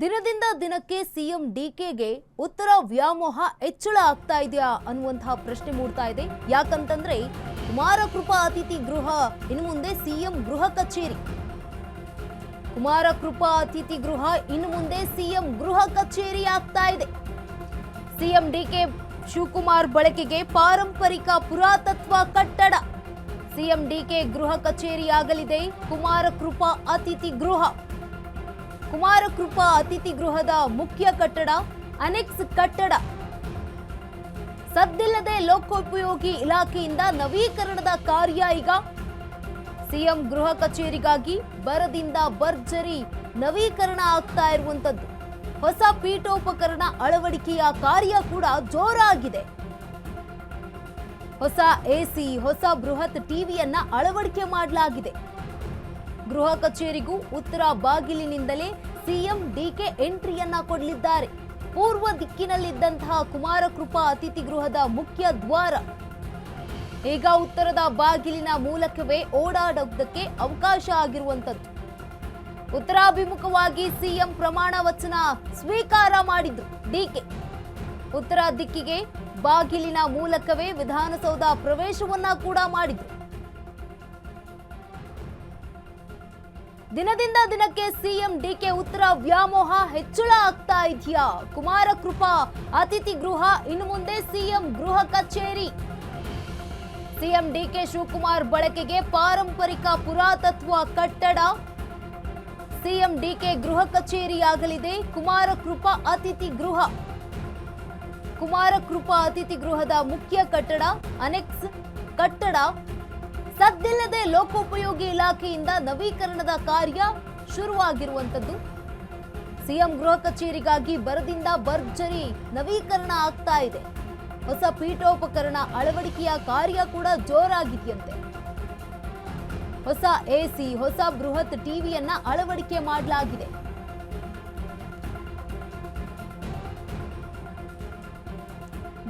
ದಿನದಿಂದ ದಿನಕ್ಕೆ ಸಿಎಂ ಡಿಕೆಗೆ ಉತ್ತರ ವ್ಯಾಮೋಹ ಹೆಚ್ಚಳ ಆಗ್ತಾ ಇದೆಯಾ ಅನ್ನುವಂತಹ ಪ್ರಶ್ನೆ ಮೂಡ್ತಾ ಇದೆ. ಯಾಕಂತಂದ್ರೆ ಕುಮಾರಕೃಪಾ ಅತಿಥಿ ಗೃಹ ಇನ್ನು ಮುಂದೆ ಸಿಎಂ ಗೃಹ ಕಚೇರಿ. ಕುಮಾರಕೃಪಾ ಅತಿಥಿ ಗೃಹ ಇನ್ನು ಮುಂದೆ ಸಿಎಂ ಗೃಹ ಕಚೇರಿ ಆಗ್ತಾ ಇದೆ. ಸಿಎಂ ಡಿಕೆ ಶಿವಕುಮಾರ್ ಬಳಕೆಗೆ ಪಾರಂಪರಿಕ ಪುರಾತತ್ವ ಕಟ್ಟಡ. ಸಿಎಂ ಡಿಕೆ ಗೃಹ ಕಚೇರಿ ಆಗಲಿದೆ ಕುಮಾರಕೃಪಾ ಅತಿಥಿ ಗೃಹ. ಕುಮಾರಕೃಪಾ ಅತಿಥಿ ಗೃಹದ ಮುಖ್ಯ ಕಟ್ಟಡ ಅನೆಕ್ಸ್ ಕಟ್ಟಡ ಸದ್ದಿಲ್ಲದೆ ಲೋಕೋಪಯೋಗಿ ಇಲಾಖೆಯಿಂದ ನವೀಕರಣದ ಕಾರ್ಯ. ಈಗ ಸಿಎಂ ಗೃಹ ಕಚೇರಿಗಾಗಿ ಬರದಿಂದ ಭರ್ಜರಿ ನವೀಕರಣ ಆಗ್ತಾ ಇರುವಂತದ್ದು. ಹೊಸ ಪೀಠೋಪಕರಣ ಅಳವಡಿಕೆಯ ಕಾರ್ಯ ಕೂಡ ಜೋರಾಗಿದೆ. ಹೊಸ ಎಸಿ, ಹೊಸ ಬೃಹತ್ ಟಿವಿಯನ್ನ ಅಳವಡಿಕೆ ಮಾಡಲಾಗಿದೆ. ಗೃಹ ಕಚೇರಿಗೂ ಉತ್ತರ ಬಾಗಿಲಿನಿಂದಲೇ ಸಿಎಂ ಡಿಕೆ ಎಂಟ್ರಿಯನ್ನ ಕೊಡಲಿದ್ದಾರೆ. ಪೂರ್ವ ದಿಕ್ಕಿನಲ್ಲಿದ್ದಂತಹ ಕುಮಾರಕೃಪಾ ಅತಿಥಿ ಗೃಹದ ಮುಖ್ಯ ದ್ವಾರ ಈಗ ಉತ್ತರದ ಬಾಗಿಲಿನ ಮೂಲಕವೇ ಓಡಾಡೋದಕ್ಕೆ ಅವಕಾಶ ಆಗಿರುವಂತದ್ದು. ಉತ್ತರಾಭಿಮುಖವಾಗಿ ಸಿಎಂ ಪ್ರಮಾಣ ವಚನ ಸ್ವೀಕಾರ ಮಾಡಿದ್ರು ಡಿಕೆ. ಉತ್ತರ ದಿಕ್ಕಿಗೆ ಬಾಗಿಲಿನ ಮೂಲಕವೇ ವಿಧಾನಸೌಧ ಪ್ರವೇಶವನ್ನ ಕೂಡ ಮಾಡಿದ್ರು. ದಿನದಿಂದ ದಿನಕ್ಕೆ ಸಿಎಂ ಡಿಕೆ ಉತ್ತರ ವ್ಯಾಮೋಹ ಹೆಚ್ಚಳ ಆಗ್ತಾ ಇದೆಯಾ? ಕುಮಾರಕೃಪಾ ಅತಿಥಿ ಗೃಹ ಇನ್ನು ಮುಂದೆ ಸಿಎಂ ಗೃಹ ಕಚೇರಿ. ಸಿಎಂ ಡಿಕೆ ಶಿವಕುಮಾರ್ ಬಳಕೆಗೆ ಪಾರಂಪರಿಕ ಪುರಾತತ್ವ ಕಟ್ಟಡ. ಸಿಎಂ ಡಿಕೆ ಗೃಹ ಕಚೇರಿಯಾಗಲಿದೆ ಕುಮಾರಕೃಪಾ ಅತಿಥಿ ಗೃಹ. ಕುಮಾರಕೃಪಾ ಅತಿಥಿ ಗೃಹದ ಮುಖ್ಯ ಕಟ್ಟಡ ಅನೆಕ್ಸ್ ಕಟ್ಟಡ ಸದ್ದಿಲ್ಲದೆ ಲೋಕೋಪಯೋಗಿ ಇಲಾಖೆಯಿಂದ ನವೀಕರಣದ ಕಾರ್ಯ ಶುರುವಾಗಿರುವಂತದ್ದು. ಸಿಎಂ ಗೃಹ ಕಚೇರಿಗಾಗಿ ಬರದಿಂದ ಭರ್ಜರಿ ನವೀಕರಣ ಆಗ್ತಾ ಇದೆ. ಹೊಸ ಪೀಠೋಪಕರಣ ಅಳವಡಿಕೆಯ ಕಾರ್ಯ ಕೂಡ ಜೋರಾಗಿದೆಯಂತೆ. ಹೊಸ ಎಸಿ, ಹೊಸ ಬೃಹತ್ ಟಿವಿಯನ್ನ ಅಳವಡಿಕೆ ಮಾಡಲಾಗಿದೆ.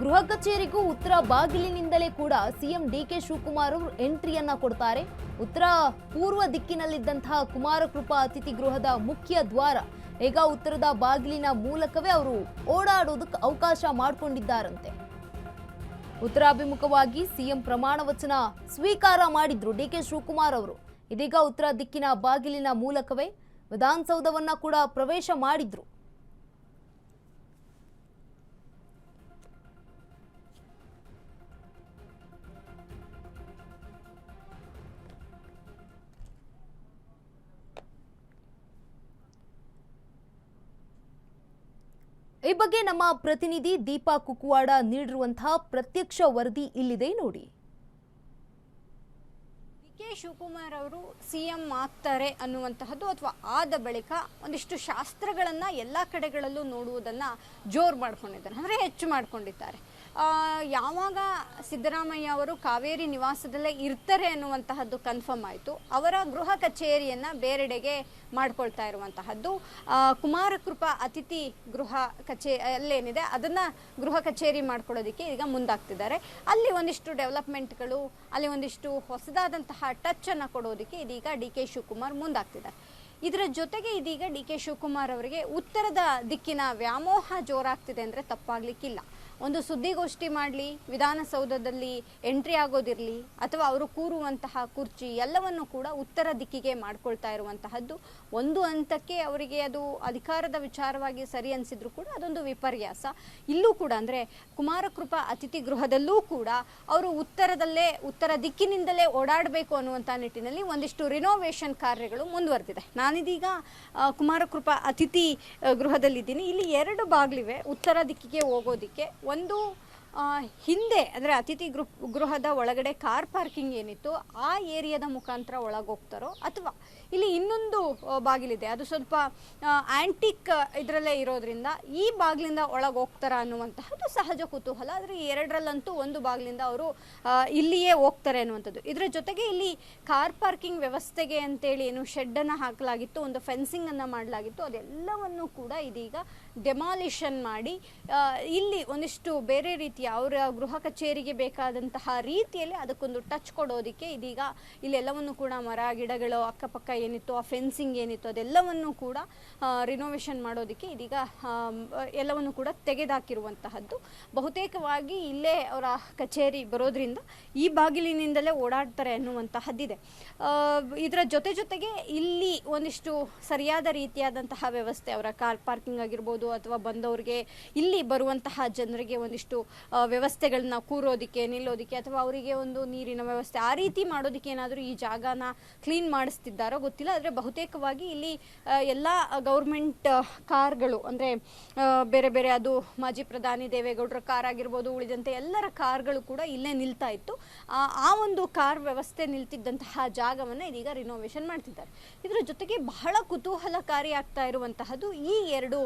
ಗೃಹ ಕಚೇರಿಗೂ ಉತ್ತರ ಬಾಗಿಲಿನಿಂದಲೇ ಕೂಡ ಸಿಎಂ ಡಿಕೆ ಶಿವಕುಮಾರ್ ಅವರು ಎಂಟ್ರಿಯನ್ನ ಕೊಡ್ತಾರೆ. ಉತ್ತರ ಪೂರ್ವ ದಿಕ್ಕಿನಲ್ಲಿದ್ದಂತಹ ಕುಮಾರಕೃಪಾ ಅತಿಥಿ ಗೃಹದ ಮುಖ್ಯ ದ್ವಾರ ಈಗ ಉತ್ತರದ ಬಾಗಿಲಿನ ಮೂಲಕವೇ ಅವರು ಓಡಾಡೋದಕ್ಕೆ ಅವಕಾಶ ಮಾಡಿಕೊಂಡಿದ್ದಾರಂತೆ. ಉತ್ತರಾಭಿಮುಖವಾಗಿ ಸಿಎಂ ಪ್ರಮಾಣ ವಚನ ಸ್ವೀಕಾರ ಮಾಡಿದ್ರು ಡಿಕೆ ಶಿವಕುಮಾರ್ ಅವರು. ಇದೀಗ ಉತ್ತರ ದಿಕ್ಕಿನ ಬಾಗಿಲಿನ ಮೂಲಕವೇ ವಿಧಾನಸೌಧವನ್ನ ಕೂಡ ಪ್ರವೇಶ ಮಾಡಿದ್ರು. ಈ ಬಗ್ಗೆ ನಮ್ಮ ಪ್ರತಿನಿಧಿ ದೀಪಾ ಕುಕ್ಕುವಾಡ ನೀಡಿರುವಂತಹ ಪ್ರತ್ಯಕ್ಷ ವರದಿ ಇಲ್ಲಿದೆ ನೋಡಿ. ಡಿಕೆ ಶಿವಕುಮಾರ್ ಅವರು ಸಿಎಂ ಆಗ್ತಾರೆ ಅನ್ನುವಂತಹದ್ದು ಅಥವಾ ಆದ ಬಳಿಕ ಒಂದಿಷ್ಟು ಶಾಸ್ತ್ರಗಳನ್ನ ಎಲ್ಲಾ ಕಡೆಗಳಲ್ಲೂ ನೋಡುವುದನ್ನ ಜೋರು ಮಾಡ್ಕೊಂಡಿದ್ದಾರೆ, ಅಂದ್ರೆ ಹೆಚ್ಚು ಮಾಡ್ಕೊಂಡಿದ್ದಾರೆ. ಯಾವಾಗ ಸಿದ್ದರಾಮಯ್ಯ ಅವರು ಕಾವೇರಿ ನಿವಾಸದಲ್ಲೇ ಇರ್ತಾರೆ ಅನ್ನುವಂತಹದ್ದು ಕನ್ಫರ್ಮ್ ಆಯಿತು, ಅವರ ಗೃಹ ಕಚೇರಿಯನ್ನ ಬೇರೆಡೆಗೆ ಮಾಡ್ಕೊಳ್ತಾ ಇರುವಂತಹದ್ದು. ಕುಮಾರಕೃಪಾ ಅತಿಥಿ ಗೃಹ ಅಲ್ಲೇನಿದೆ ಅದನ್ನ ಗೃಹ ಕಚೇರಿ ಮಾಡ್ಕೊಳ್ಳೋದಕ್ಕೆ ಈಗ ಮುಂದಾಗ್ತಿದ್ದಾರೆ. ಅಲ್ಲಿ ಒಂದಿಷ್ಟು ಡೆವಲಪ್ಮೆಂಟ್ಗಳು, ಅಲ್ಲಿ ಒಂದಿಷ್ಟು ಹೊಸದಾದಂತಹ ಟಚ್ ಅನ್ನ ಕೊಡೋದಕ್ಕೆ ಇದೀಗ ಡಿಕೆ ಶಿವಕುಮಾರ್ ಮುಂದಾಗ್ತಿದ್ದಾರೆ. ಇದರ ಜೊತೆಗೆ ಇದೀಗ ಡಿಕೆ ಶಿವಕುಮಾರ್ ಅವರಿಗೆ ಉತ್ತರದ ದಿಕ್ಕಿನ ವ್ಯಾಮೋಹ ಜೋರಾಗ್ತಿದೆ ಅಂದರೆ ತಪ್ಪಾಗ್ಲಿಕ್ಕಿಲ್ಲ. ಒಂದು ಸುದ್ದಿಗೋಷ್ಠಿ ಮಾಡಲಿ, ವಿಧಾನಸೌಧದಲ್ಲಿ ಎಂಟ್ರಿ ಆಗೋದಿರಲಿ, ಅಥವಾ ಅವರು ಕೂರುವಂತಹ ಕುರ್ಚಿ ಎಲ್ಲವನ್ನು ಕೂಡ ಉತ್ತರ ದಿಕ್ಕಿಗೆ ಮಾಡ್ಕೊಳ್ತಾ ಇರುವಂತಹದ್ದು. ಒಂದು ಹಂತಕ್ಕೆ ಅವರಿಗೆ ಅದು ಅಧಿಕಾರದ ವಿಚಾರವಾಗಿ ಸರಿ ಅನಿಸಿದ್ರು ಕೂಡ ಅದೊಂದು ವಿಪರ್ಯಾಸ. ಇಲ್ಲೂ ಕೂಡ ಅಂದರೆ ಕುಮಾರಕೃಪಾ ಅತಿಥಿ ಗೃಹದಲ್ಲೂ ಕೂಡ ಅವರು ಉತ್ತರ ದಿಕ್ಕಿನಿಂದಲೇ ಓಡಾಡಬೇಕು ಅನ್ನುವಂಥ ನಿಟ್ಟಿನಲ್ಲಿ ಒಂದಿಷ್ಟು ರಿನೋವೇಷನ್ ಕಾರ್ಯಗಳು ಮುಂದುವರೆದಿದೆ. ನಾನಿದೀಗ ಕುಮಾರಕೃಪಾ ಅತಿಥಿ ಗೃಹದಲ್ಲಿದ್ದೀನಿ. ಇಲ್ಲಿ 2 ಬಾಗಿಲಿವೆ ಉತ್ತರ ದಿಕ್ಕಿಗೆ ಹೋಗೋದಿಕ್ಕೆ. ಒಂದು ಹಿಂದೆ ಅಂದರೆ ಅತಿಥಿ ಗೃಹದ ಒಳಗಡೆ ಕಾರ್ ಪಾರ್ಕಿಂಗ್ ಏನಿತ್ತು ಆ ಏರಿಯಾದ ಮುಖಾಂತರ ಒಳಗೋಗ್ತಾರೋ, ಅಥವಾ ಇಲ್ಲಿ ಇನ್ನೊಂದು ಬಾಗಿಲಿದೆ, ಅದು ಸ್ವಲ್ಪ ಆಂಟಿಕ್ ಇದರಲ್ಲೇ ಇರೋದ್ರಿಂದ ಈ ಬಾಗಿಲಿಂದ ಒಳಗೆ ಹೋಗ್ತಾರ ಅನ್ನುವಂತಹದ್ದು ಸಹಜ ಕುತೂಹಲ. ಆದರೆ 2ರಲ್ಲಂತೂ ಒಂದು ಬಾಗಿಲಿಂದ ಅವರು ಇಲ್ಲಿಯೇ ಹೋಗ್ತಾರೆ ಅನ್ನುವಂಥದ್ದು. ಇದರ ಜೊತೆಗೆ ಇಲ್ಲಿ ಕಾರ್ ಪಾರ್ಕಿಂಗ್ ವ್ಯವಸ್ಥೆಗೆ ಅಂತೇಳಿ ಏನು ಶೆಡ್ಡನ್ನು ಹಾಕಲಾಗಿತ್ತು, ಒಂದು ಫೆನ್ಸಿಂಗನ್ನು ಮಾಡಲಾಗಿತ್ತು, ಅದೆಲ್ಲವನ್ನು ಕೂಡ ಇದೀಗ ಡೆಮಾಲಿಷನ್ ಮಾಡಿ ಇಲ್ಲಿ ಒಂದಿಷ್ಟು ಬೇರೆ ರೀತಿಯ ರೀತಿಯ ಅವರ ಗೃಹ ಕಚೇರಿಗೆ ಬೇಕಾದಂತಹ ರೀತಿಯಲ್ಲಿ ಅದಕ್ಕೊಂದು ಟಚ್ ಕೊಡೋದಕ್ಕೆ ಇದೀಗ ಇಲ್ಲೆಲ್ಲವನ್ನು ಕೂಡ ಮರ ಗಿಡಗಳು ಅಕ್ಕಪಕ್ಕ ಏನಿತ್ತು ಆ ಫೆನ್ಸಿಂಗ್ ಏನಿತ್ತು ಅದೆಲ್ಲವನ್ನು ಕೂಡ ರಿನೋವೇಷನ್ ಮಾಡೋದಕ್ಕೆ ಇದೀಗ ಎಲ್ಲವನ್ನು ಕೂಡ ತೆಗೆದಾಕಿರುವಂತಹದ್ದು. ಬಹುತೇಕವಾಗಿ ಇಲ್ಲೇ ಅವರ ಕಚೇರಿ ಬರೋದ್ರಿಂದ ಈ ಬಾಗಿಲಿನಿಂದಲೇ ಓಡಾಡ್ತಾರೆ ಅನ್ನುವಂತಹದ್ದಿದೆ. ಇದರ ಜೊತೆಗೆ ಇಲ್ಲಿ ಒಂದಿಷ್ಟು ಸರಿಯಾದ ರೀತಿಯಾದಂತಹ ವ್ಯವಸ್ಥೆ, ಅವರ ಕಾರ್ ಪಾರ್ಕಿಂಗ್ ಆಗಿರ್ಬೋದು ಅಥವಾ ಬಂದವರಿಗೆ ಇಲ್ಲಿ ಬರುವಂತಹ ಜನರಿಗೆ ಒಂದಿಷ್ಟು ವ್ಯವಸ್ಥೆಗಳನ್ನ ಕೂರೋದಕ್ಕೆ ನಿಲ್ಲೋದಕ್ಕೆ ಅಥವಾ ಅವರಿಗೆ ಒಂದು ನೀರಿನ ವ್ಯವಸ್ಥೆ ಆ ರೀತಿ ಮಾಡೋದಕ್ಕೆ ಏನಾದರೂ ಈ ಜಾಗನ ಕ್ಲೀನ್ ಮಾಡಿಸ್ತಿದ್ದಾರೋ ಗೊತ್ತಿಲ್ಲ. ಆದರೆ ಬಹುತೇಕವಾಗಿ ಇಲ್ಲಿ ಎಲ್ಲ ಗೌರ್ಮೆಂಟ್ ಕಾರ್ಗಳು ಅಂದರೆ ಬೇರೆ ಬೇರೆ ಅದು ಮಾಜಿ ಪ್ರಧಾನಿ ದೇವೇಗೌಡರ ಕಾರ್ ಆಗಿರ್ಬೋದು, ಉಳಿದಂತೆ ಎಲ್ಲರ ಕಾರ್ಗಳು ಕೂಡ ಇಲ್ಲೇ ನಿಲ್ತಾ ಇತ್ತು. ಆ ಒಂದು ಕಾರ್ ವ್ಯವಸ್ಥೆ ನಿಲ್ತಿದ್ದಂತಹ ಜಾಗವನ್ನು ಇದೀಗ ರಿನೋವೇಷನ್ ಮಾಡ್ತಿದ್ದಾರೆ. ಇದರ ಜೊತೆಗೆ ಬಹಳ ಕುತೂಹಲಕಾರಿ ಆಗ್ತಾ ಇರುವಂತಹದ್ದು ಈ ಎರಡು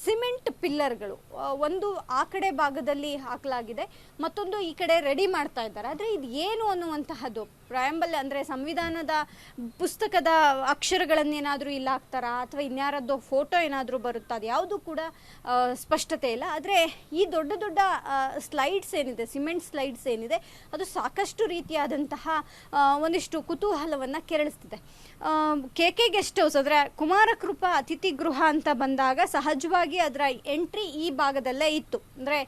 ಸಿಮೆಂಟ್ ಪಿಲ್ಲರ್ಗಳು. ಒಂದು ಆ ಕಡೆ ಭಾಗದಲ್ಲಿ ಹಾಕಲಾಗಿದೆ, ಮತ್ತೊಂದು ಈ ಕಡೆ ರೆಡಿ ಮಾಡ್ತಾ ಇದ್ದಾರೆ. ಆದರೆ ಇದು ಏನು ಅನ್ನುವಂತಹದ್ದು ಪ್ರಯಾಂಬಲ್ ಅಂದರೆ ಸಂವಿಧಾನದ ಪುಸ್ತಕದ ಅಕ್ಷರಗಳನ್ನೇನಾದರೂ ಇಲ್ಲ ಹಾಕ್ತಾರಾ ಅಥವಾ ಇನ್ಯಾರದ್ದು ಫೋಟೋ ಏನಾದರೂ ಬರುತ್ತಾ, ಅದು ಯಾವುದು ಕೂಡ ಸ್ಪಷ್ಟತೆ ಇಲ್ಲ. ಆದರೆ ಈ ದೊಡ್ಡ ದೊಡ್ಡ ಸ್ಲೈಡ್ಸ್ ಏನಿದೆ, ಸಿಮೆಂಟ್ ಸ್ಲೈಡ್ಸ್ ಏನಿದೆ, ಅದು ಸಾಕಷ್ಟು ರೀತಿಯಾದಂತಹ ಒಂದಿಷ್ಟು ಕುತೂಹಲವನ್ನು ಕೆರಳಿಸ್ತಿದೆ. KK ಗೆಸ್ಟ್ ಹೌಸ್ ಅಂದರೆ ಕುಮಾರ ಕೃಪಾ ಅತಿಥಿ ಗೃಹ ಅಂತ ಬಂದಾಗ ಸಹಜವಾಗಿ ಅದರ ಎಂಟ್ರಿ ಈ ಭಾಗದಲ್ಲೇ ಇತ್ತು. ಅಂದರೆ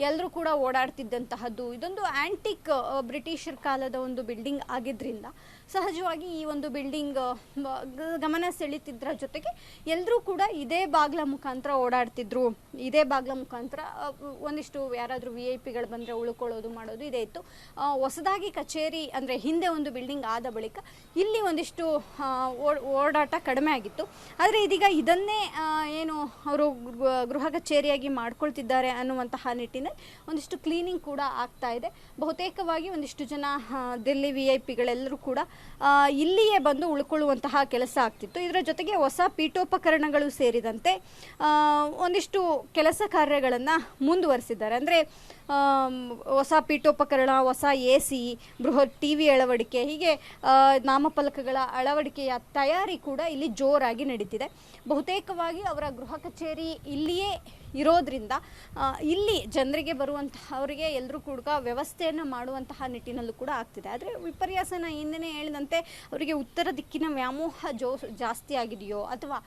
ಎಲ್ಲರೂ ಕೂಡ ಓಡಾಡ್ತಿದ್ದಂತಹದ್ದು. ಇದೊಂದು ಆಂಟಿಕ್ ಬ್ರಿಟಿಷರ್ ಕಾಲದ ಒಂದು ಬಿಲ್ಡಿಂಗ್ ಆಗಿದ್ರಿಂದ ಸಹಜವಾಗಿ ಈ ಒಂದು ಬಿಲ್ಡಿಂಗ್ ಗಮನ ಸೆಳೀತಿದ್ರ ಜೊತೆಗೆ ಎಲ್ಲರೂ ಕೂಡ ಇದೇ ಬಾಗ್ಲ ಮುಖಾಂತರ ಓಡಾಡ್ತಿದ್ರು. ಇದೇ ಬಾಗ್ಲ ಮುಖಾಂತರ ಒಂದಿಷ್ಟು ಯಾರಾದರೂ VIP-ಗಳು ಬಂದರೆ ಉಳ್ಕೊಳ್ಳೋದು ಮಾಡೋದು ಇದೇ ಇತ್ತು. ಹೊಸದಾಗಿ ಕಚೇರಿ ಅಂದರೆ ಹಿಂದೆ ಒಂದು ಬಿಲ್ಡಿಂಗ್ ಆದ ಬಳಿಕ ಇಲ್ಲಿ ಒಂದಿಷ್ಟು ಓಡಾಟ ಕಡಿಮೆ ಆಗಿತ್ತು. ಆದರೆ ಇದೀಗ ಇದನ್ನೇ ಏನು ಅವರು ಗೃಹ ಕಚೇರಿಯಾಗಿ ಮಾಡ್ಕೊಳ್ತಿದ್ದಾರೆ ಅನ್ನುವಂತಹ ನಿಟ್ಟಿನಲ್ಲಿ ಒಂದಿಷ್ಟು ಕ್ಲೀನಿಂಗ್ ಕೂಡ ಆಗ್ತಾ ಇದೆ. ಬಹುತೇಕವಾಗಿ ಒಂದಿಷ್ಟು ಜನ ದಿಲ್ಲಿ VIP-ಗಳೆಲ್ಲರೂ ಕೂಡ ಇಲ್ಲಿಯೇ ಬಂದು ಉಳ್ಕೊಳ್ಳುವಂತಹ ಕೆಲಸ ಆಗ್ತಿತ್ತು. ಇದರ ಜೊತೆಗೆ ಹೊಸ ಪೀಠೋಪಕರಣಗಳು ಸೇರಿದಂತೆ ಒಂದಿಷ್ಟು ಕೆಲಸ ಕಾರ್ಯಗಳನ್ನು ಮುಂದುವರಿಸಿದ್ದಾರೆ. ಅಂದರೆ ಹೊಸ ಪೀಠೋಪಕರಣ, ಹೊಸ AC, ಬೃಹತ್ TV ಅಳವಡಿಕೆ, ಹೀಗೆ ನಾಮಫಲಕಗಳ ಅಳವಡಿಕೆಯ ತಯಾರಿ ಕೂಡ ಇಲ್ಲಿ ಜೋರಾಗಿ ನಡೀತಿದೆ. ಬಹುತೇಕವಾಗಿ ಅವರ ಗೃಹ ಕಚೇರಿ ಇಲ್ಲಿಯೇ ಇರೋದ್ರಿಂದ ಇಲ್ಲಿ ಜನರಿಗೆ ಬರುವಂತಹವರಿಗೆ ಎಲ್ಲರೂ ಕೂಡ ವ್ಯವಸ್ಥೆಯನ್ನು ಮಾಡುವಂತಹ ನಿಟ್ಟಿನಲ್ಲೂ ಕೂಡ ಆಗ್ತಿದೆ. ಆದರೆ ವಿಪರ್ಯಾಸನ ಹಿಂದೆ ಹೇಳಿದಂತೆ ಅವರಿಗೆ ಉತ್ತರ ದಿಕ್ಕಿನ ವ್ಯಾಮೋಹ ಜಾಸ್ತಿ ಆಗಿದೆಯೋ ಅಥವಾ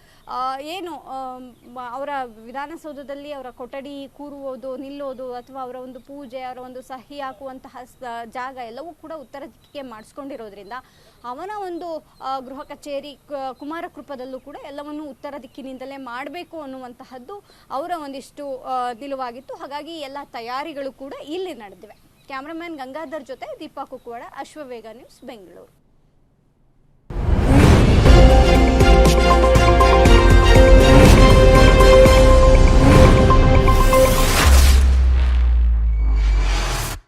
ಏನು ಅವರ ವಿಧಾನಸೌಧದಲ್ಲಿ ಅವರ ಕೊಠಡಿ ಕೂರುವುದು ನಿಲ್ಲೋದು ಅಥವಾ ಅವರ ಒಂದು ಪೂಜೆ, ಅವರ ಒಂದು ಸಹಿ ಹಾಕುವಂತಹ ಜಾಗ ಎಲ್ಲವೂ ಕೂಡ ಉತ್ತರ ದಿಕ್ಕಿಗೆ ಮಾಡಿಸ್ಕೊಂಡಿರೋದ್ರಿಂದ ಅವನ ಒಂದು ಗೃಹ ಕಚೇರಿ ಕುಮಾರ ಕೃಪದಲ್ಲೂ ಕೂಡ ಎಲ್ಲವನ್ನು ಉತ್ತರ ದಿಕ್ಕಿನಿಂದಲೇ ಮಾಡಬೇಕು ಅನ್ನುವಂತಹದ್ದು ಅವರ ಒಂದಿಷ್ಟು ನಿಲುವಾಗಿತ್ತು. ಹಾಗಾಗಿ ಎಲ್ಲ ತಯಾರಿಗಳು ಕೂಡ ಇಲ್ಲಿ ನಡೆದಿವೆ. ಕ್ಯಾಮ್ರಾಮನ್ ಗಂಗಾಧರ್ ಜೊತೆ ದೀಪಾ ಕುಕ್ವಾಡ, ಅಶ್ವವೇಗ ನ್ಯೂಸ್, ಬೆಂಗಳೂರು.